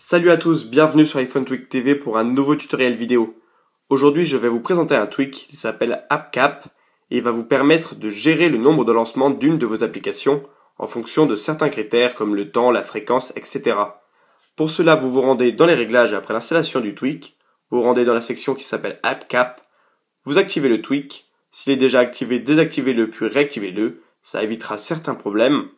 Salut à tous, bienvenue sur iPhone Tweak TV pour un nouveau tutoriel vidéo. Aujourd'hui, je vais vous présenter un tweak qui s'appelle AppCap et il va vous permettre de gérer le nombre de lancements d'une de vos applications en fonction de certains critères comme le temps, la fréquence, etc. Pour cela, vous vous rendez dans les réglages après l'installation du tweak, vous vous rendez dans la section qui s'appelle AppCap, vous activez le tweak, s'il est déjà activé, désactivez-le puis réactivez-le, ça évitera certains problèmes.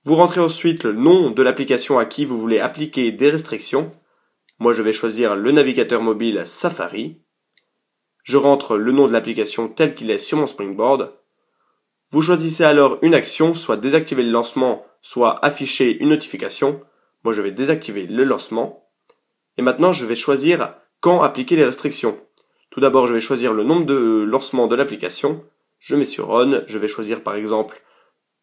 Vous rentrez ensuite le nom de l'application à qui vous voulez appliquer des restrictions. Moi, je vais choisir le navigateur mobile Safari. Je rentre le nom de l'application tel qu'il est sur mon Springboard. Vous choisissez alors une action, soit désactiver le lancement, soit afficher une notification. Moi, je vais désactiver le lancement. Et maintenant, je vais choisir quand appliquer les restrictions. Tout d'abord, je vais choisir le nombre de lancements de l'application. Je mets sur On. Je vais choisir par exemple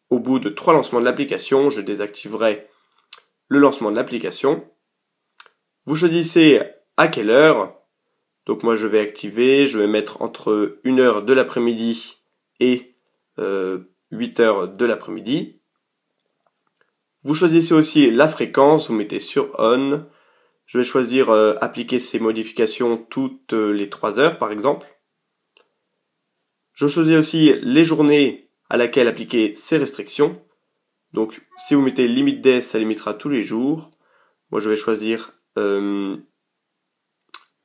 au bout de 3 lancements de l'application, je désactiverai le lancement de l'application. Vous choisissez à quelle heure. Donc moi je vais activer, je vais mettre entre 1h de l'après-midi et 8h de l'après-midi. Vous choisissez aussi la fréquence, vous mettez sur On. Je vais choisir appliquer ces modifications toutes les 3 heures par exemple. Je choisis aussi les journées à laquelle appliquer ces restrictions. Donc si vous mettez limite days, ça limitera tous les jours. Moi je vais choisir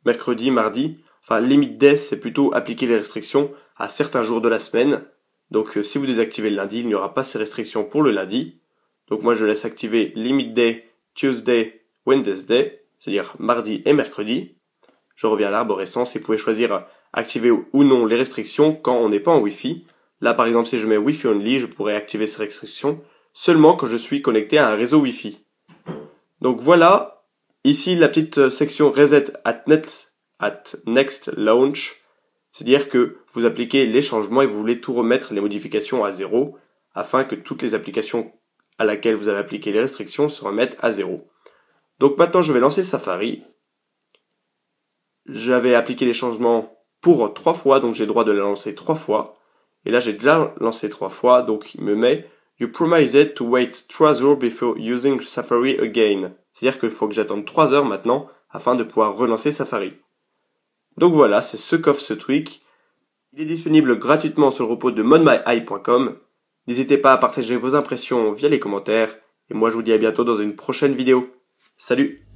mercredi, mardi. Enfin limite days, c'est plutôt appliquer les restrictions à certains jours de la semaine. Donc si vous désactivez le lundi, il n'y aura pas ces restrictions pour le lundi. Donc moi je laisse activer limit day, Tuesday, Wednesday, c'est-à-dire mardi et mercredi. Je reviens à l'arborescence et vous pouvez choisir activer ou non les restrictions quand on n'est pas en Wi-Fi. Là, par exemple, si je mets Wi-Fi only, je pourrais activer ces restrictions seulement quand je suis connecté à un réseau Wi-Fi. Donc voilà, ici la petite section Reset at Next Launch, c'est-à-dire que vous appliquez les changements et vous voulez tout remettre les modifications à 0 afin que toutes les applications à laquelle vous avez appliqué les restrictions se remettent à 0. Donc maintenant, je vais lancer Safari. J'avais appliqué les changements pour 3 fois, donc j'ai le droit de les lancer 3 fois. Et là, j'ai déjà lancé 3 fois, donc il me met « You promised to wait 3 hours before using Safari again ». C'est-à-dire qu'il faut que j'attende 3 heures maintenant afin de pouvoir relancer Safari. Donc voilà, c'est ce qu'offre ce tweak. Il est disponible gratuitement sur le repo de modmyeye.com. N'hésitez pas à partager vos impressions via les commentaires. Et moi, je vous dis à bientôt dans une prochaine vidéo. Salut!